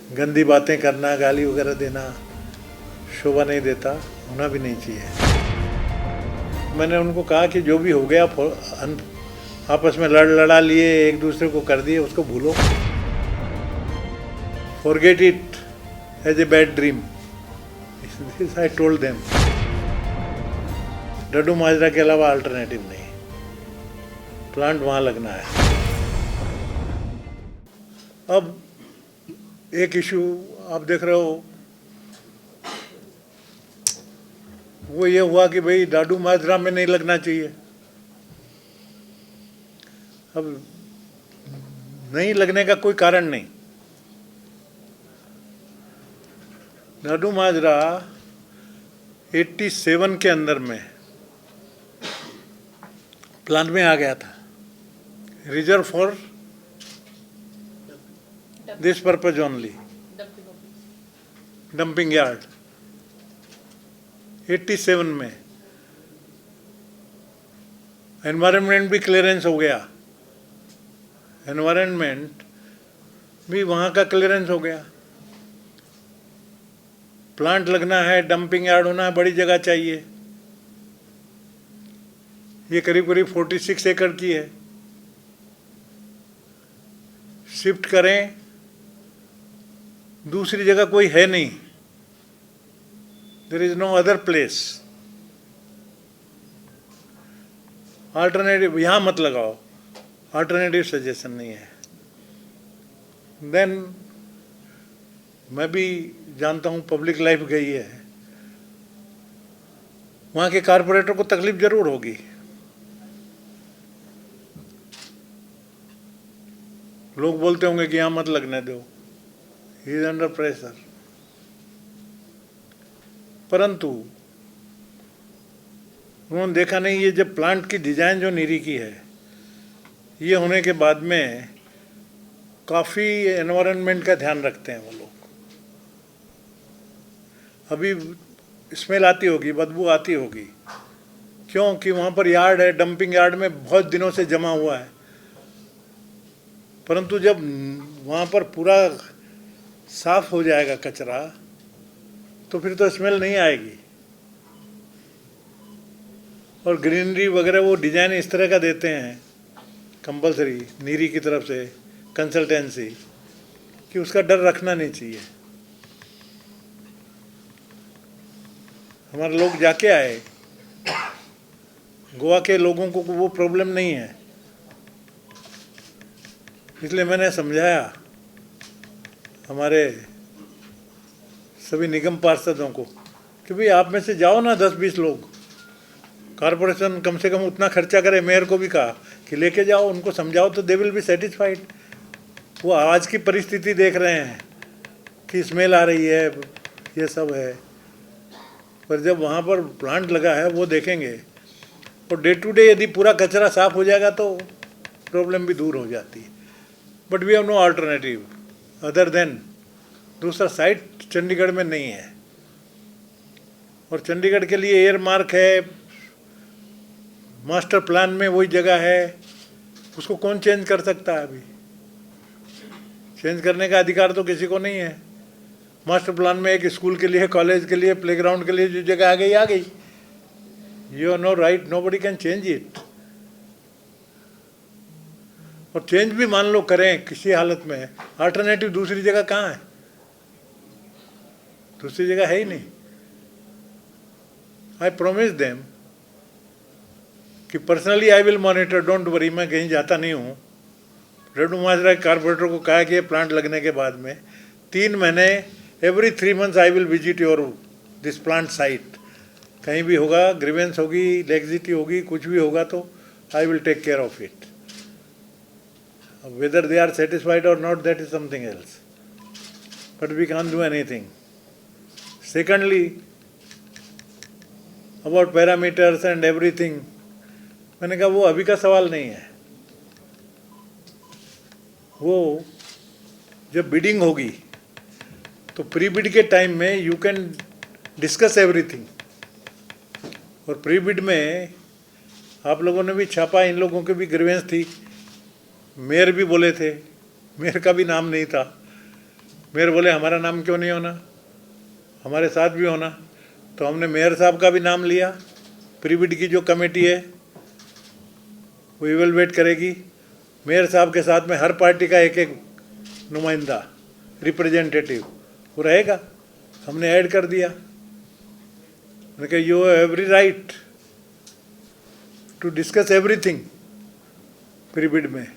गंदी बातें करना, गाली वगैरह देना शोभा नहीं देता, होना भी नहीं चाहिए। मैंने उनको कहा कि जो भी हो गया आपस में लड़ा लिए, एक दूसरे को कर दिए, उसको भूलो। Forget it as a bad dream, this I told them. डड्डू माजरा के अलावा अल्टरनेटिव नहीं, प्लांट वहाँ लगना है। अब एक इशू आप देख रहे हो, वो ये हुआ कि भाई डड्डू माजरा में नहीं लगना चाहिए। अब नहीं लगने का कोई कारण नहीं। डड्डू माजरा 87 के अंदर में प्लान में आ गया था, reserve for this purpose only, dumping yard. 87 में एनवायरनमेंट भी क्लियरेंस हो गया, एनवायरनमेंट भी वहाँ का क्लियरेंस हो गया। प्लांट लगना है, डंपिंग यार्ड होना है, बड़ी जगह चाहिए। ये करीब करीब 46 एकड़ की है। शिफ्ट करें, दूसरी जगह कोई है नहीं, there is no other place. Alternative यहाँ मत लगाओ, अल्टरनेटिव सजेशन नहीं है। देन मैं भी जानता हूँ, पब्लिक लाइफ गई है, वहाँ के कारपोरेटर को तकलीफ जरूर होगी। लोग बोलते होंगे कि यहाँ मत लगने दो, ही इज अंडर प्रेशर। परंतु उन्होंने देखा नहीं, ये जब प्लांट की डिजाइन जो नीरी की है, ये होने के बाद में काफ़ी एनवायरनमेंट का ध्यान रखते हैं वो लोग। अभी स्मेल आती होगी, बदबू आती होगी, क्योंकि वहाँ पर यार्ड है, डंपिंग यार्ड में बहुत दिनों से जमा हुआ है। परंतु जब वहाँ पर पूरा साफ हो जाएगा कचरा, तो फिर तो स्मेल नहीं आएगी। और ग्रीनरी वगैरह वो डिज़ाइन इस तरह का देते हैं कंपलसरी, नीरी की तरफ से कंसल्टेंसी, कि उसका डर रखना नहीं चाहिए। हमारे लोग जाके आए, गोवा के लोगों को वो प्रॉब्लम नहीं है। इसलिए मैंने समझाया हमारे सभी निगम पार्षदों को कि भाई आप में से जाओ ना 10-20 लोग, कॉरपोरेशन कम से कम उतना खर्चा करे। मेयर को भी कहा कि लेके जाओ, उनको समझाओ तो दे विल बी सेटिस्फाइड। वो आज की परिस्थिति देख रहे हैं कि स्मेल आ रही है, ये सब है, पर जब वहाँ पर प्लांट लगा है वो देखेंगे। और डे टू डे यदि पूरा कचरा साफ हो जाएगा तो प्रॉब्लम भी दूर हो जाती है। But we have no alternative other than, दूसरा साइट चंडीगढ़ में नहीं है। और चंडीगढ़ के लिए एयर मार्क है, मास्टर प्लान में वही जगह है, उसको कौन चेंज कर सकता है? अभी चेंज करने का अधिकार तो किसी को नहीं है। मास्टर प्लान में एक स्कूल के लिए, कॉलेज के लिए, प्लेग्राउंड के लिए जो जगह आ गई, you are know right, nobody can change it. और चेंज भी मान लो करें किसी हालत में, अल्टरनेटिव दूसरी जगह कहाँ है? दूसरी जगह है ही नहीं। आई प्रोमिस देम कि personally I will monitor, don't worry, मैं कहीं जाता नहीं हूँ। डड्डू माजरा के कारपोरेटर को कहा कि ये प्लांट लगने के बाद में 3 महीने, every 3 months I will visit your this plant site. कहीं भी होगा, ग्रीवेंस होगी, लेग्जिटी होगी, कुछ भी होगा तो I will take care of it. Whether they are satisfied or not, that is something else. But we can't do anything. Secondly, about parameters and everything, मैंने कहा वो अभी का सवाल नहीं है। वो जब बिडिंग होगी तो प्री बिड के टाइम में यू कैन डिस्कस एवरीथिंग। और प्री बिड में आप लोगों ने भी छापा, इन लोगों की भी ग्रीवेंस थी, मेयर भी बोले थे, मेयर का भी नाम नहीं था, मेयर बोले हमारा नाम क्यों नहीं होना, हमारे साथ भी होना। तो हमने मेयर साहब का भी नाम लिया। प्रीबिड की जो कमेटी है वो इवेलुएट करेगी। मेयर साहब के साथ में हर पार्टी का एक एक नुमाइंदा, रिप्रेजेंटेटिव वो रहेगा। हमने ऐड कर दिया। मैंने कहा you have every right to discuss everything prebid में,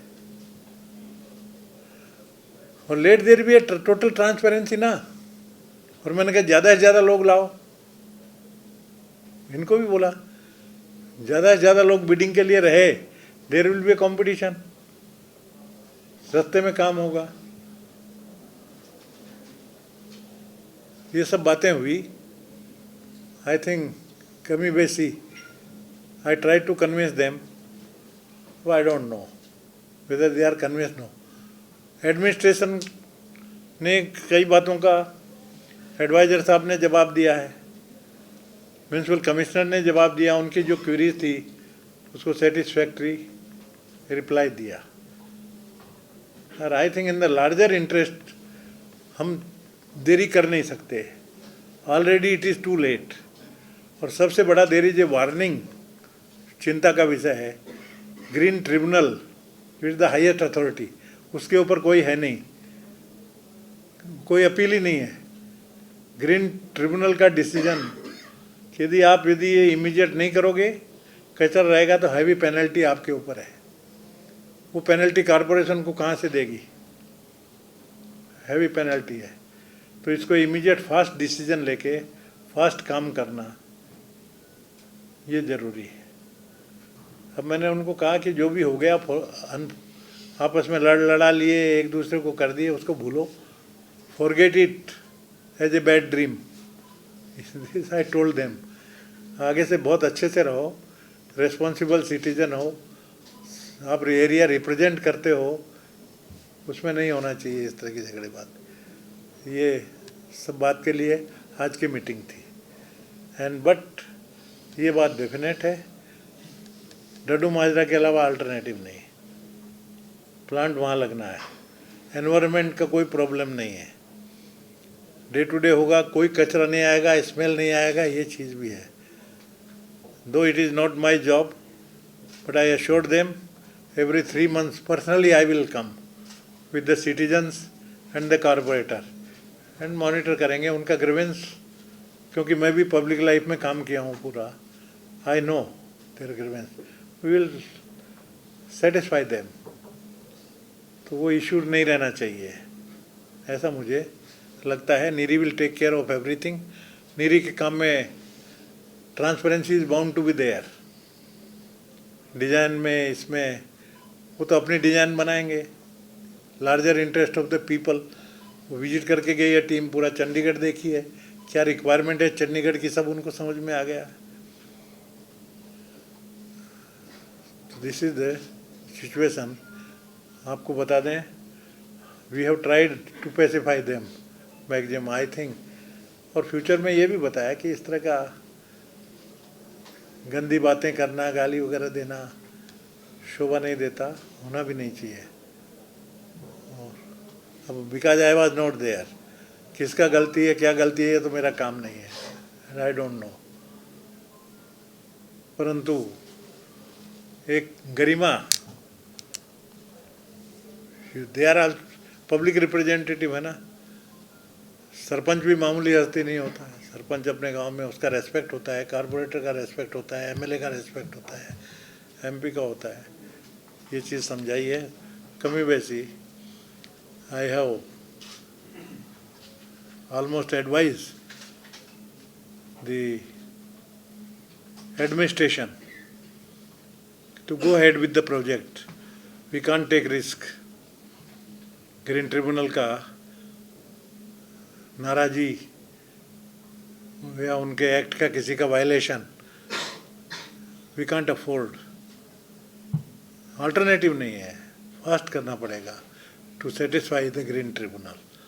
और let there be a total transparency ना। और मैंने कहा ज़्यादा से ज़्यादा लोग लाओ, इनको भी बोला ज़्यादा से ज़्यादा लोग बिडिंग के लिए रहे, there will be a competition, सस्ते में काम होगा। ये सब बातें हुई। आई थिंक कमी बेसी I try to convince them, I don't know whether they are convince. No, administration ने कई बातों का एडवाइज़र साहब ने जवाब दिया है, म्यूनसिपल कमिश्नर ने जवाब दिया, उनकी जो क्वेरीज थी उसको सेटिस्फैक्ट्री रिप्लाई दिया। और I think in the larger interest हम देरी कर नहीं सकते, already it is too late. और सबसे बड़ा देर इज ए वार्निंग, चिंता का विषय है। Green tribunal is the highest authority, उसके ऊपर कोई है नहीं, कोई अपील ही नहीं है। ग्रीन ट्रिब्यूनल का डिसीजन, यदि ये इमीडिएट नहीं करोगे, कचरा रहेगा तो हैवी पेनल्टी आपके ऊपर है। वो पेनल्टी कॉरपोरेशन को कहाँ से देगी, हैवी पेनल्टी है। तो इसको इमीडिएट फास्ट डिसीजन लेके फास्ट काम करना ये ज़रूरी है। अब मैंने उनको कहा कि जो भी हो गया आपस में लड़ा लिए, एक दूसरे को कर दिए, उसको भूलो, forget it as a bad dream. This I told them. आगे से बहुत अच्छे से रहो, रिस्पॉन्सिबल सिटीजन हो, आप एरिया रिप्रेजेंट करते हो, उसमें नहीं होना चाहिए इस तरह की झगड़े बात। ये सब बात के लिए आज की मीटिंग थी। एंड बट ये बात डेफिनेट है, डड्डू माजरा के अलावा अल्टरनेटिव नहीं, प्लांट वहाँ लगना है। एनवायरनमेंट का कोई प्रॉब्लम नहीं है, डे टू डे होगा, कोई कचरा नहीं आएगा, स्मेल नहीं आएगा, ये चीज़ भी है। दो it is not my job, but I assured them every 3 months personally I will come with the citizens and the corporator and monitor करेंगे उनका ग्रीवेंस, क्योंकि मैं भी पब्लिक लाइफ में काम किया हूँ पूरा। I know their grievance, we will satisfy them. तो वो इशू नहीं रहना चाहिए, ऐसा मुझे लगता है। NEERI will take care of everything. NEERI के काम में transparency is bound to be there. Design में, इसमें वो तो अपनी डिज़ाइन बनाएंगे, larger interest of the people. वो विजिट करके गई है टीम, पूरा चंडीगढ़ देखी है, क्या रिक्वायरमेंट है चंडीगढ़ की, सब उनको समझ में आ गया। This is the situation. आपको बता दें, we have tried to pacify them maximum I think. और फ्यूचर में ये भी बताया कि इस तरह का गंदी बातें करना, गाली वगैरह देना शोभा नहीं देता, होना भी नहीं चाहिए। अब because I was not there, किसका गलती है क्या गलती है ये तो मेरा काम नहीं है, आई डोंट नो। परंतु एक गरिमा, they are all public representative है ना। सरपंच भी मामूली हस्ती नहीं होता है। सरपंच अपने गांव में, उसका रेस्पेक्ट होता है, कॉरपोरेटर का रेस्पेक्ट होता है, एमएलए का रेस्पेक्ट होता है, एमपी का होता है। ये चीज़ समझाई है कमी बेसी। I have almost advise the administration to go ahead with the project. We can't take risk. Green tribunal का नाराज़ी या उनके एक्ट का किसी का violation, we can't afford. Alternative नहीं है, फास्ट करना पड़ेगा to satisfy the green tribunal.